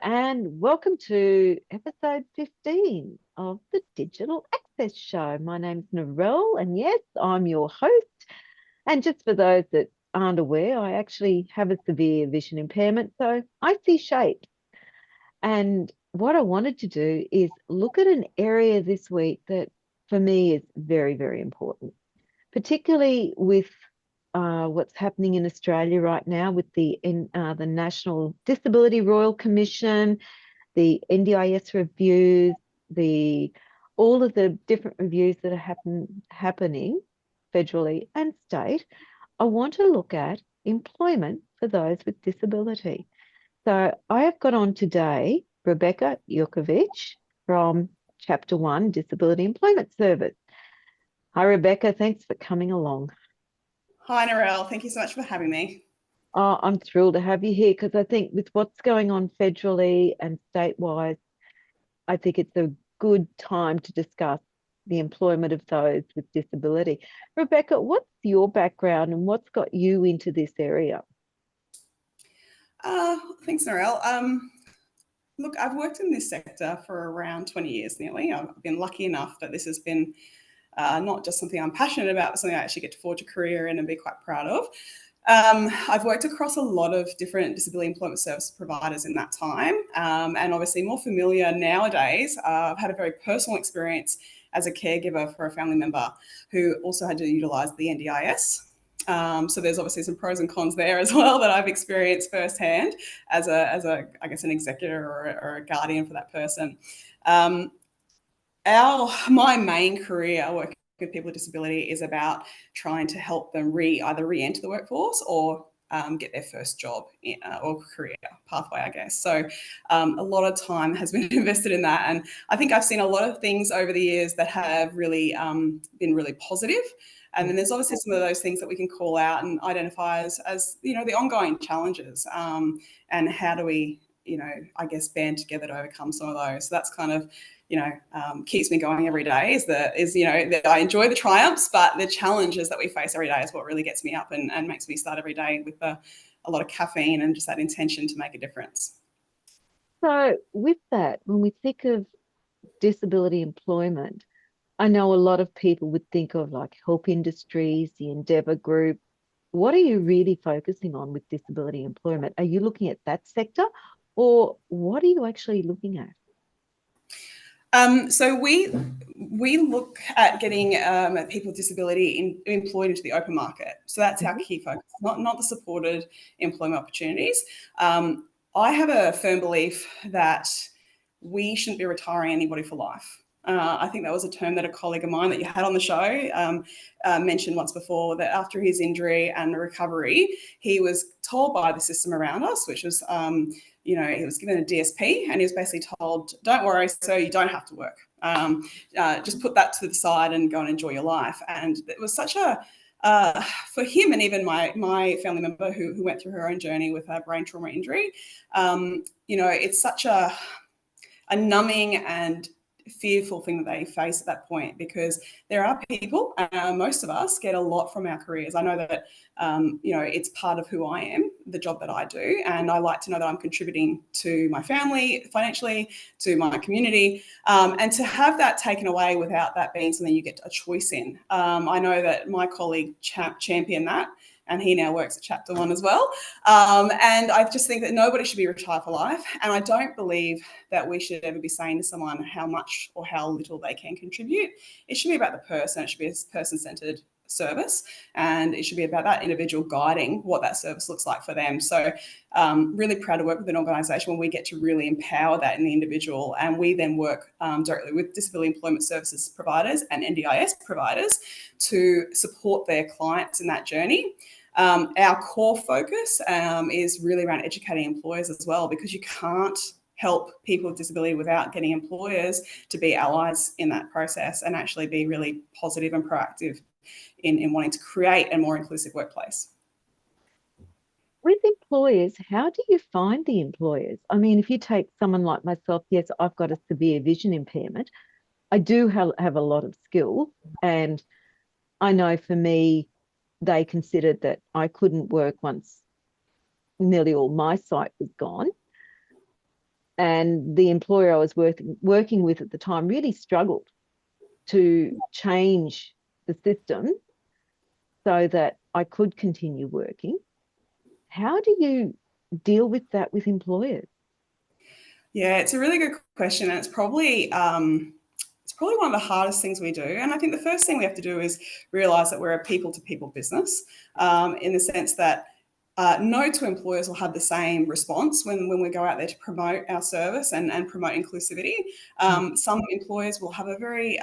and welcome to episode 15 of the Digital Access Show. My name's Narelle, and yes, I'm your host. And just for those that aren't aware, I actually have a severe vision impairment, so I see shapes. And what I wanted to do is look at an area this week that for me is very, very important, particularly with what's happening in Australia right now with the National Disability Royal Commission, the NDIS reviews, the all of the different reviews that are happening federally and state. I want to look at employment for those with disability. So I have got on today Rebbecca Jurkiewicz from Chapter 1 Disability Employment Service. Hi, Rebbecca. Thanks for coming along. Hi, Narelle. Thank you so much for having me. Oh, I'm thrilled to have you here because I think with what's going on federally and statewide, I think it's a good time to discuss the employment of those with disability. Rebbecca, what's your background and what's got you into this area? Thanks, Narelle. Look, I've worked in this sector for around 20 years nearly. I've been lucky enough that this has been not just something I'm passionate about, but something I actually get to forge a career in and be quite proud of. I've worked across a lot of different disability employment service providers in that time, and obviously more familiar nowadays. I've had a very personal experience as a caregiver for a family member who also had to utilise the NDIS. So there's obviously some pros and cons there as well that I've experienced firsthand as a I guess an executor or a guardian for that person. My main career working with people with disability is about trying to help them either re-enter the workforce or get their first job or career pathway, I guess. So a lot of time has been invested in that. And I think I've seen a lot of things over the years that have really been really positive. And then there's obviously some of those things that we can call out and identify as the ongoing challenges, and how do we, I guess, band together to overcome some of those. So that's kind of, keeps me going every day that I enjoy the triumphs, but the challenges that we face every day is what really gets me up and makes me start every day with a lot of caffeine and just that intention to make a difference. So with that, when we think of disability employment, I know a lot of people would think of like Help Industries, the Endeavour Group. What are you really focusing on with disability employment? Are you looking at that sector, or what are you actually looking at? So we look at getting people with disability employed into the open market. So that's our key focus, not the supported employment opportunities. I have a firm belief that we shouldn't be retiring anybody for life. I think that was a term that a colleague of mine that you had on the show mentioned once before, that after his injury and recovery, he was told by the system around us, which was, he was given a DSP and he was basically told, don't worry, sir, you don't have to work. Just put that to the side and go and enjoy your life. And it was such for him, and even my family member who went through her own journey with a brain trauma injury, it's such a numbing and fearful thing that they face at that point, because there are people, most of us get a lot from our careers. I know that, it's part of who I am, the job that I do, and I like to know that I'm contributing to my family financially, to my community, and to have that taken away without that being something you get a choice in. I know that my colleague championed that, and he now works at Chapter 1 as well. And I just think that nobody should be retired for life. And I don't believe that we should ever be saying to someone how much or how little they can contribute. It should be about the person. It should be a person-centered service, and it should be about that individual guiding what that service looks like for them. So really proud to work with an organisation where we get to really empower that in the individual, and we then work directly with disability employment services providers and NDIS providers to support their clients in that journey. Our core focus is really around educating employers as well, because you can't help people with disability without getting employers to be allies in that process and actually be really positive and proactive in wanting to create a more inclusive workplace. With employers, how do you find the employers? I mean, if you take someone like myself, yes, I've got a severe vision impairment. I do have a lot of skill, and I know for me, they considered that I couldn't work once nearly all my sight was gone. and the employer I was working with at the time really struggled to change the system so that I could continue working. How do you deal with that with employers? Yeah, it's a really good question, and it's probably one of the hardest things we do. And I think the first thing we have to do is realize that we're a people-to-people business, in the sense that no two employers will have the same response when we go out there to promote our service and promote inclusivity. Some employers will have a very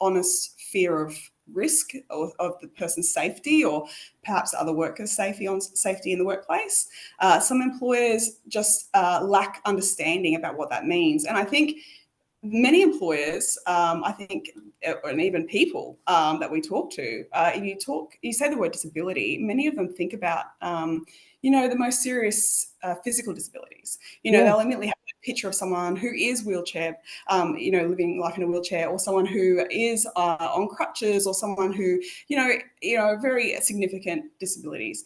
honest fear of risk of the person's safety, or perhaps other workers' safety in the workplace. Some employers just lack understanding about what that means. And I think many employers, and even people that we talk to, if you say the word disability, many of them think about, the most serious physical disabilities. Yeah. They'll immediately have a picture of someone who is wheelchair, living life in a wheelchair, or someone who is on crutches, or someone who, very significant disabilities.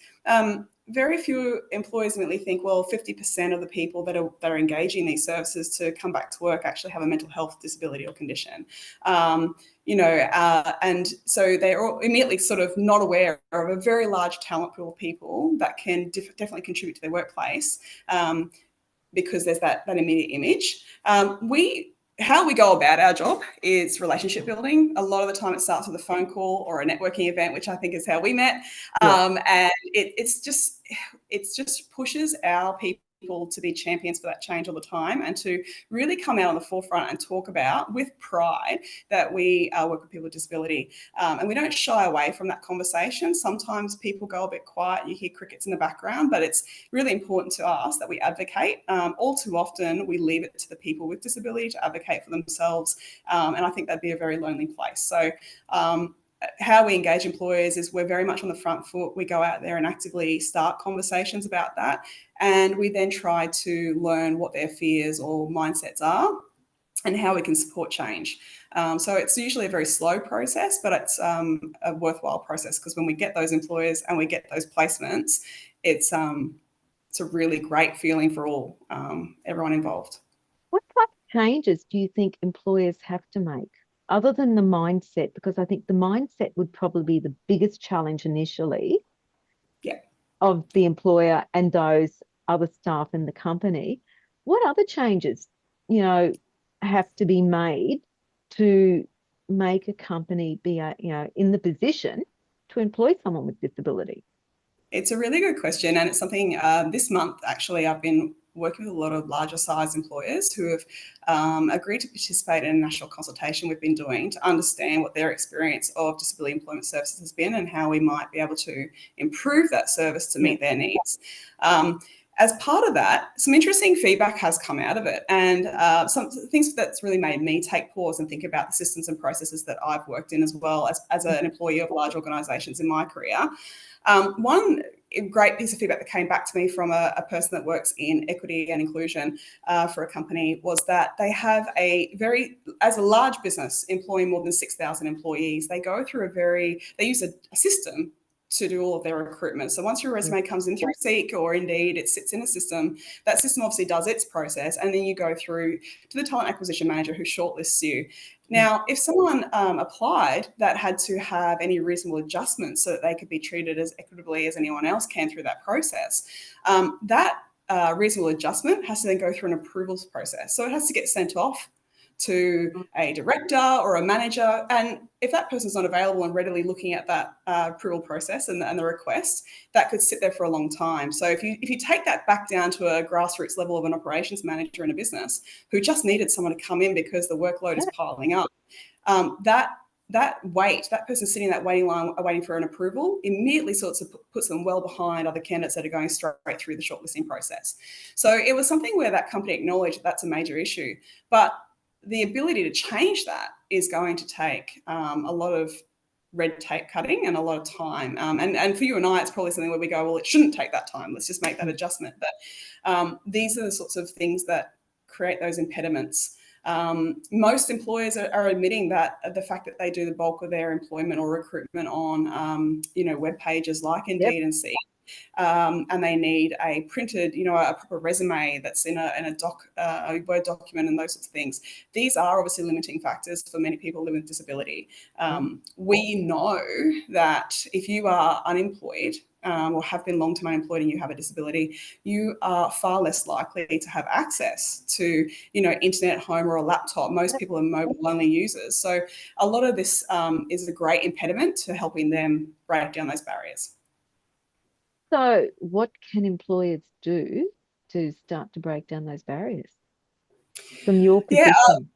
Very few employers immediately think, well, 50% of the people that are engaging in these services to come back to work actually have a mental health disability or condition. And so they're all immediately sort of not aware of a very large talent pool of people that can definitely contribute to their workplace, because there's that immediate image. How we go about our job is relationship building. A lot of the time it starts with a phone call or a networking event, which I think is how we met. And it's just pushes our people to be champions for that change all the time, and to really come out on the forefront and talk about with pride that we work with people with disability. And we don't shy away from that conversation. Sometimes people go a bit quiet, you hear crickets in the background, but it's really important to us that we advocate. All too often we leave it to the people with disability to advocate for themselves. And I think that'd be a very lonely place. So how we engage employers is we're very much on the front foot. We go out there and actively start conversations about that. And we then try to learn what their fears or mindsets are and how we can support change. So it's usually a very slow process, but it's a worthwhile process, because when we get those employers and we get those placements, it's a really great feeling for everyone involved. What type of changes do you think employers have to make other than the mindset? Because I think the mindset would probably be the biggest challenge initially of the employer and those other staff in the company. What other changes, have to be made to make a company be, in the position to employ someone with disability? It's a really good question, and it's something this month, actually, I've been working with a lot of larger size employers who have agreed to participate in a national consultation we've been doing to understand what their experience of disability employment services has been and how we might be able to improve that service to meet their needs. As part of that, some interesting feedback has come out of it, and some things that's really made me take pause and think about the systems and processes that I've worked in, as well as an employee of large organisations in my career. One great piece of feedback that came back to me from a person that works in equity and inclusion for a company was that they have as a large business employing more than 6,000 employees, they go through they use a system to do all of their recruitment. So once your resume comes in through Seek or Indeed, it sits in a system. That system obviously does its process, and then you go through to the talent acquisition manager who shortlists you. Now, if someone applied that had to have any reasonable adjustments so that they could be treated as equitably as anyone else can through that process, that reasonable adjustment has to then go through an approvals process. So it has to get sent off to a director or a manager. And if that person's not available and readily looking at that approval process and the request, that could sit there for a long time. So if you take that back down to a grassroots level of an operations manager in a business who just needed someone to come in because the workload is piling up, that person sitting in that waiting line waiting for an approval immediately puts them well behind other candidates that are going straight through the shortlisting process. So it was something where that company acknowledged that's a major issue. But the ability to change that is going to take a lot of red tape cutting and a lot of time. And for you and I, it's probably something where we go, well, it shouldn't take that time. Let's just make that adjustment. But these are the sorts of things that create those impediments. Most employers are admitting that the fact that they do the bulk of their employment or recruitment on, web pages like Indeed and Seek, and they need a printed, a proper resume that's in a Word document and those sorts of things. These are obviously limiting factors for many people living with disability. We know that if you are unemployed, or have been long-term unemployed and you have a disability, you are far less likely to have access to, internet at home or a laptop. Most people are mobile-only users. So a lot of this is a great impediment to helping them break down those barriers. So what can employers do to start to break down those barriers from your Yeah, position?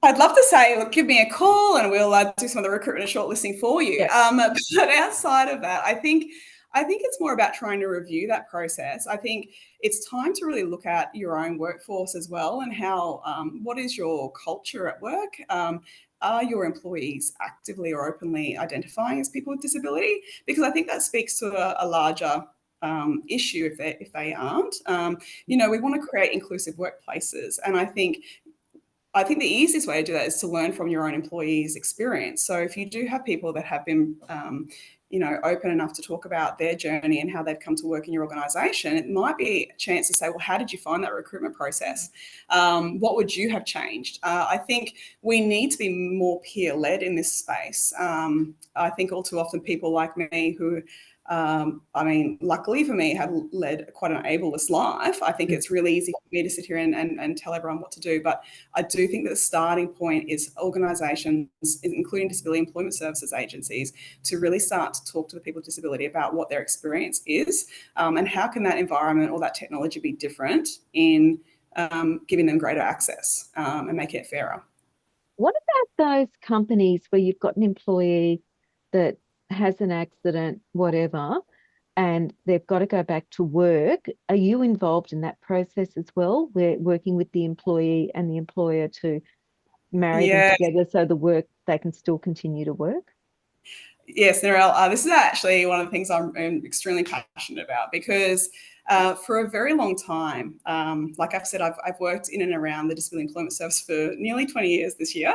I'd love to say, look, give me a call and we'll do some of the recruitment and shortlisting for you. Yeah. But outside of that, I think it's more about trying to review that process. I think it's time to really look at your own workforce as well, and how, what is your culture at work? Are your employees actively or openly identifying as people with disability? Because I think that speaks to a larger issue if they aren't. We want to create inclusive workplaces, and I think the easiest way to do that is to learn from your own employees' experience. So if you do have people that have been, open enough to talk about their journey and how they've come to work in your organisation, it might be a chance to say, well, how did you find that recruitment process? What would you have changed? I think we need to be more peer-led in this space. I think all too often people like me who luckily for me, have led quite an ableist life. I think it's really easy for me to sit here and tell everyone what to do. But I do think that the starting point is organisations, including disability employment services agencies, to really start to talk to the people with disability about what their experience is, and how can that environment or that technology be different in giving them greater access, and making it fairer. What about those companies where you've got an employee that has an accident, whatever, and they've got to go back to work? Are you involved in that process as well? We're working with the employee and the employer to marry them together so they can still continue to work? Yes, Narelle, this is actually one of the things I'm extremely passionate about, because for a very long time, like I've said, I've worked in and around the Disability Employment Service for nearly 20 years this year.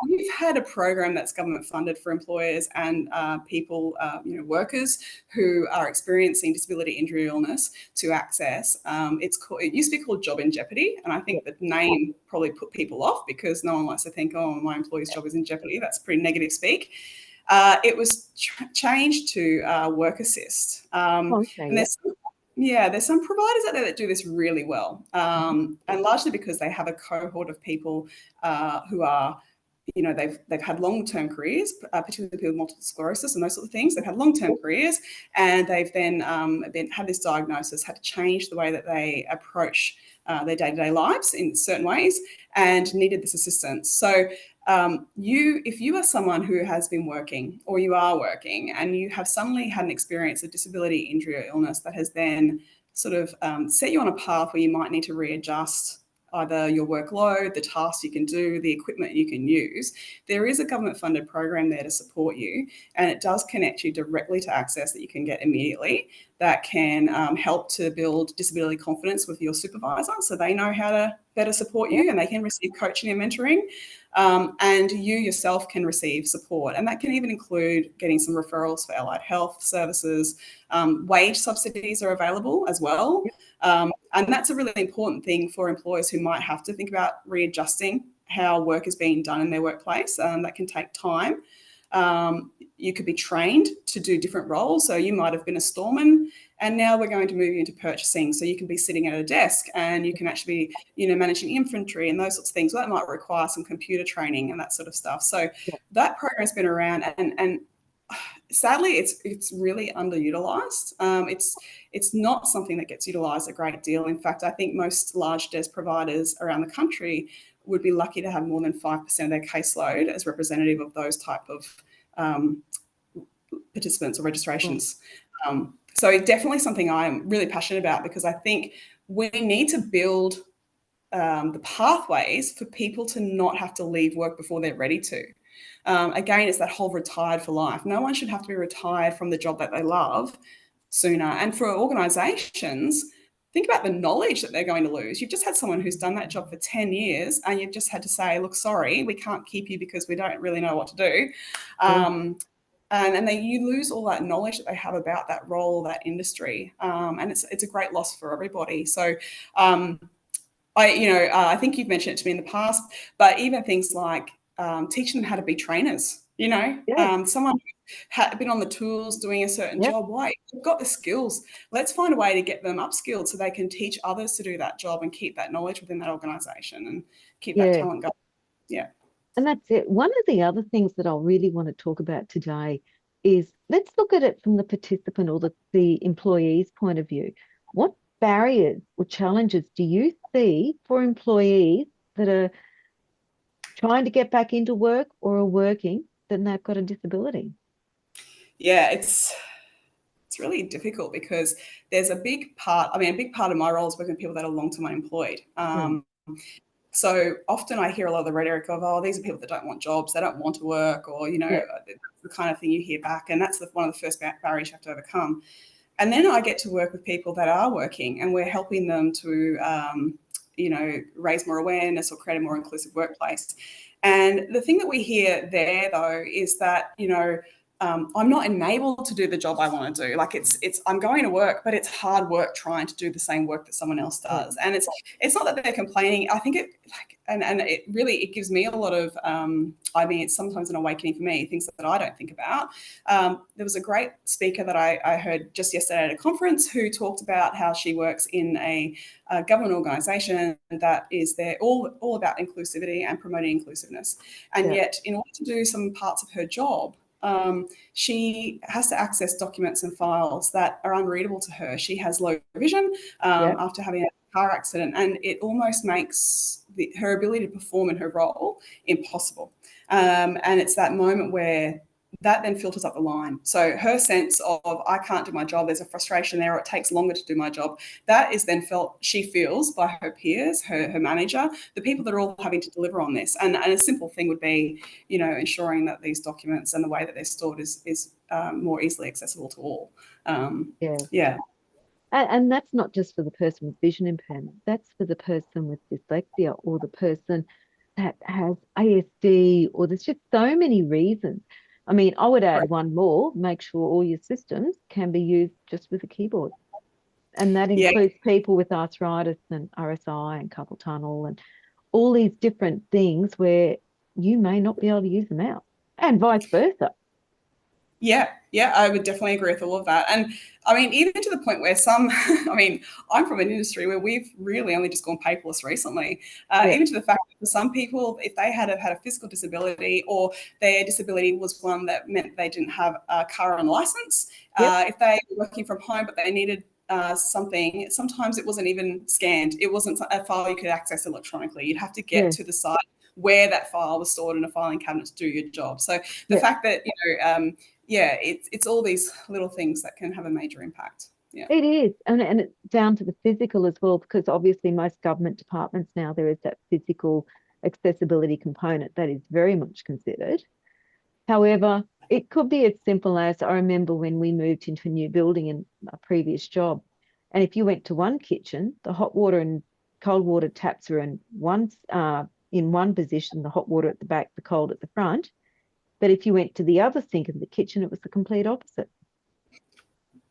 We've had a program that's government funded for employers and people, workers who are experiencing disability, injury, illness to access. It used to be called Job in Jeopardy, and I think the name probably put people off because no one likes to think, oh, my employee's job is in jeopardy. That's pretty negative speak. It was changed to Work Assist. Okay, And there's some providers out there that do this really well, and largely because they have a cohort of people who are, they've had long-term careers, particularly people with multiple sclerosis and those sort of things. They've had long-term careers, and they've then had this diagnosis, had to change the way that they approach their day-to-day lives in certain ways, and needed this assistance. So if you are someone who has been working, or you are working, and you have suddenly had an experience of disability, injury, or illness that has then sort of set you on a path where you might need to readjust either your workload, the tasks you can do, the equipment you can use, there is a government-funded program there to support you, and it does connect you directly to access that you can get immediately, that can help to build disability confidence with your supervisor, so they know how to better support you, and they can receive coaching and mentoring, and you yourself can receive support. And that can even include getting some referrals for allied health services. Wage subsidies are available as well. And that's a really important thing for employers who might have to think about readjusting how work is being done in their workplace. That can take time. You could be trained to do different roles. So you might have been a storeman, and now we're going to move you into purchasing. So you can be sitting at a desk and you can actually be, managing inventory and those sorts of things. That might require some computer training and that sort of stuff. So that program's been around, and sadly, it's really underutilized. It's not something that gets utilised a great deal. In fact, I think most large DES providers around the country would be lucky to have more than 5% of their caseload as representative of those type of participants or registrations. So definitely something I'm really passionate about, because I think we need to build the pathways for people to not have to leave work before they're ready to. Again, it's that whole retired for life. No one should have to be retired from the job that they love sooner. And for organisations, think about the knowledge that they're going to lose. You've just had someone who's done that job for 10 years, and you've just had to say, look, sorry, we can't keep you because we don't really know what to do. and you lose all that knowledge that they have about that role, that industry, and it's a great loss for everybody. So I think you've mentioned it to me in the past, but even things like teaching them how to be trainers. Yeah. Someone had been on the tools doing a certain Yep. job. Why? They've got the skills. Let's find a way to get them upskilled so they can teach others to do that job and keep that knowledge within that organisation and keep that Yeah. talent going. Yeah. And that's it. One of the other things that I'll really want to talk about today is let's look at it from the participant or the employee's point of view. What barriers or challenges do you see for employees that are trying to get back into work or are working then they've got a disability? Yeah, it's really difficult because there's a big part. I mean, a big part of my role is working with people that are long-term unemployed. Mm. So often I hear a lot of the rhetoric of, oh, these are people that don't want jobs, they don't want to work, or, Yeah. the kind of thing you hear back. And that's one of the first barriers you have to overcome. And then I get to work with people that are working, and we're helping them to, raise more awareness or create a more inclusive workplace. And the thing that we hear there, though, is that, I'm not enabled to do the job I want to do. Like I'm going to work, but it's hard work trying to do the same work that someone else does. And it's not that they're complaining. I think it gives me a lot of, it's sometimes an awakening for me, things that I don't think about. There was a great speaker that I heard just yesterday at a conference who talked about how she works in a government organisation that is there all about inclusivity and promoting inclusiveness. And yet, in order to do some parts of her job, she has to access documents and files that are unreadable to her. She has low vision after having a car accident, and it almost makes her ability to perform in her role impossible. And it's that moment where that then filters up the line. So her sense of, I can't do my job, there's a frustration there, or it takes longer to do my job, that is then she feels by her peers, her manager, the people that are all having to deliver on this. And a simple thing would be, ensuring that these documents and the way that they're stored is more easily accessible to all. Yeah. And that's not just for the person with vision impairment, that's for the person with dyslexia or the person that has ASD, or there's just so many reasons. I mean, I would add one more, make sure all your systems can be used just with a keyboard. And that includes people with arthritis and RSI and carpal tunnel and all these different things where you may not be able to use them out, and vice versa. Yeah, I would definitely agree with all of that. And I mean, even to the point where I'm from an industry where we've really only just gone paperless recently, even to the fact that for some people, if they had a physical disability or their disability was one that meant they didn't have a car and license, if they were working from home but they needed something, sometimes it wasn't even scanned. It wasn't a file you could access electronically. You'd have to get to the site where that file was stored in a filing cabinet to do your job. So the fact that, it's all these little things that can have a major impact. Yeah. It is. And it's down to the physical as well, because obviously most government departments now, there is that physical accessibility component that is very much considered. However, it could be as simple as, I remember when we moved into a new building in a previous job, and if you went to one kitchen, the hot water and cold water taps were in one position, the hot water at the back, the cold at the front. But if you went to the other sink in the kitchen, it was the complete opposite.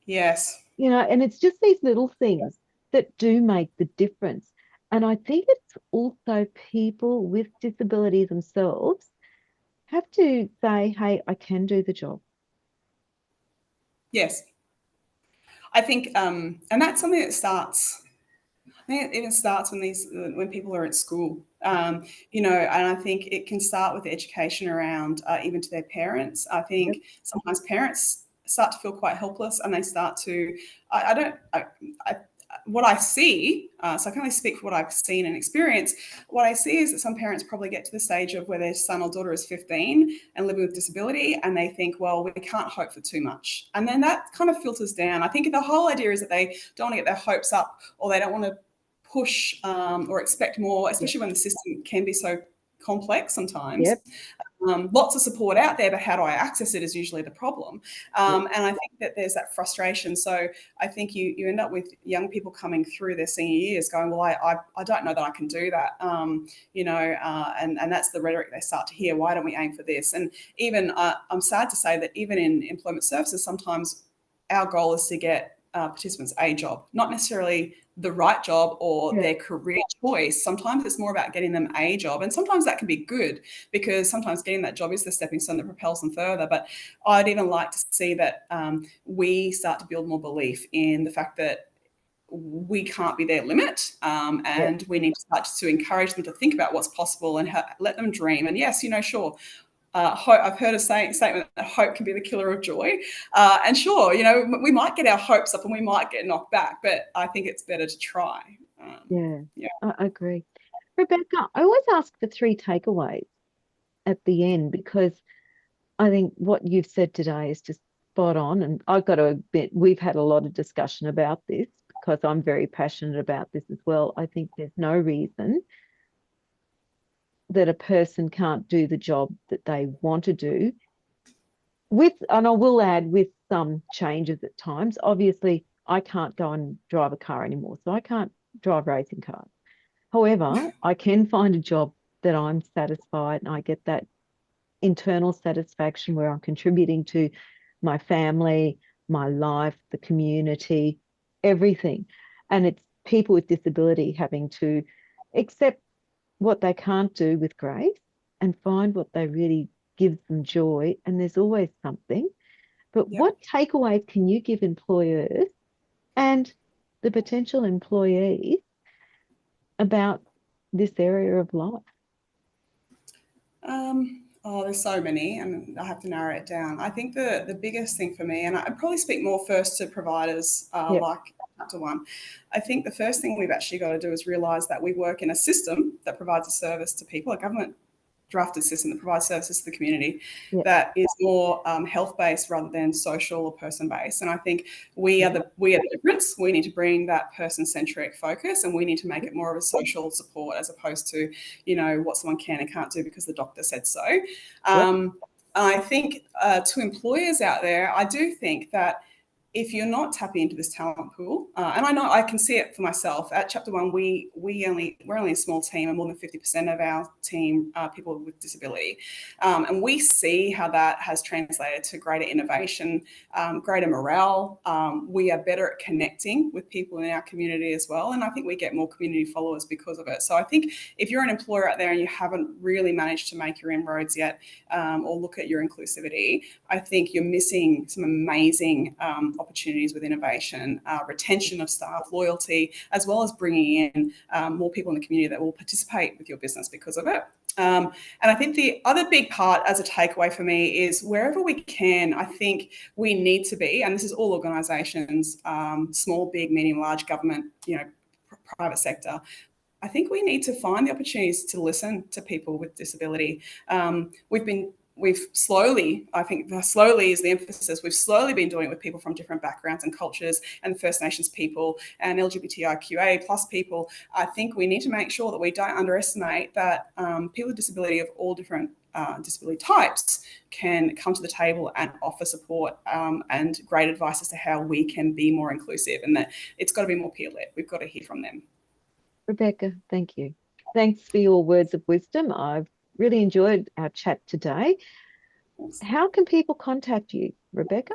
Yes. And it's just these little things that do make the difference. And I think it's also people with disabilities themselves have to say, hey, I can do the job. Yes. I think, and that's something that starts, I think it even starts when people are at school, and I think it can start with education around even to their parents. I think sometimes parents start to feel quite helpless, and they start to, what I see, so I can only speak for what I've seen and experienced. What I see is that some parents probably get to the stage of where their son or daughter is 15 and living with disability, and they think, well, we can't hope for too much. And then that kind of filters down. I think the whole idea is that they don't want to get their hopes up, or they don't want to push or expect more, especially when the system can be so complex sometimes. Yep. Lots of support out there, but how do I access it is usually the problem. And I think that there's that frustration. So I think you end up with young people coming through their senior years going, well, I don't know that I can do that, and that's the rhetoric they start to hear. Why don't we aim for this? And even I'm sad to say that even in employment services, sometimes our goal is to get participants a job, not necessarily the right job or their career choice. Sometimes it's more about getting them a job. And sometimes that can be good because sometimes getting that job is the stepping stone that propels them further. But I'd even like to see that we start to build more belief in the fact that we can't be their limit, and we need to start to encourage them to think about what's possible and let them dream. And yes, sure, hope, I've heard a statement that hope can be the killer of joy. And sure, we might get our hopes up and we might get knocked back, but I think it's better to try. I agree. Rebbecca, I always ask for 3 takeaways at the end because I think what you've said today is just spot on. And I've got to admit, we've had a lot of discussion about this because I'm very passionate about this as well. I think there's no reason that a person can't do the job that they want to do and I will add with some changes at times. Obviously, I can't go and drive a car anymore, so I can't drive racing cars. However, I can find a job that I'm satisfied and I get that internal satisfaction where I'm contributing to my family, my life, the community, everything. And it's people with disability having to accept what they can't do with grace and find what they really gives them joy. And there's always something. But what takeaways can you give employers and the potential employees about this area of life? There's so many, and I have to narrow it down. I think the biggest thing for me, and I'd probably speak more first to providers like Chapter 1. I think the first thing we've actually got to do is realise that we work in a system that provides a service to people, a government drafted system that provides services to the community that is more health-based rather than social or person-based. And I think we are the difference. We need to bring that person-centric focus, and we need to make it more of a social support as opposed to, what someone can and can't do because the doctor said so. I think to employers out there, I do think that if you're not tapping into this talent pool, and I know I can see it for myself at Chapter 1, we're only a small team, and more than 50% of our team are people with disability, and we see how that has translated to greater innovation, greater morale. We are better at connecting with people in our community as well, and I think we get more community followers because of it. So I think if you're an employer out there and you haven't really managed to make your inroads yet, or look at your inclusivity, I think you're missing some amazing opportunities with innovation, retention of staff, loyalty, as well as bringing in more people in the community that will participate with your business because of it. And I think the other big part as a takeaway for me is wherever we can, I think we need to be, and this is all organisations, small, big, medium, large, government, private sector, I think we need to find the opportunities to listen to people with disability. We've slowly, I think slowly is the emphasis, we've slowly been doing it with people from different backgrounds and cultures and First Nations people and LGBTIQA plus people. I think we need to make sure that we don't underestimate that people with disability of all different disability types can come to the table and offer support and great advice as to how we can be more inclusive, and that it's got to be more peer-led. We've got to hear from them. Rebbecca, thank you. Thanks for your words of wisdom. I've really enjoyed our chat today. How can people contact you, Rebbecca?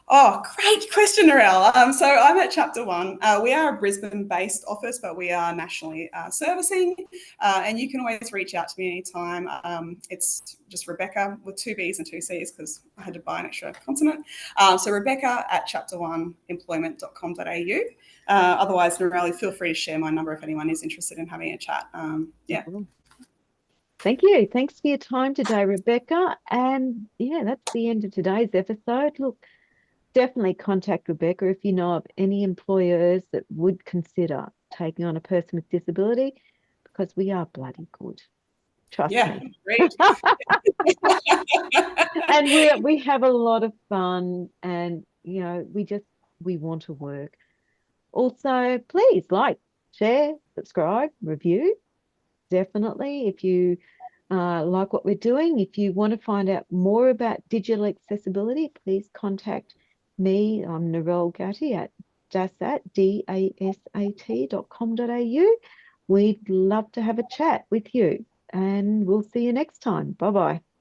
Oh, great question, Narelle. So I'm at Chapter 1. We are a Brisbane-based office, but we are nationally servicing, and you can always reach out to me anytime. It's just Rebbecca with 2 B's and 2 C's because I had to buy an extra consonant. So Rebbecca at chapter1employment.com.au. Otherwise, Narelle, feel free to share my number if anyone is interested in having a chat. Thank you. Thanks for your time today, Rebbecca. And that's the end of today's episode. Look, definitely contact Rebbecca if you know of any employers that would consider taking on a person with disability, because we are bloody good. Trust me. Great. And we have a lot of fun, and we want to work. Also, please like, share, subscribe, review. definitely. If you like what we're doing, if you want to find out more about digital accessibility, please contact me. I'm Narelle Gatti at dasat.com.au. We'd love to have a chat with you, and we'll see you next time. Bye bye.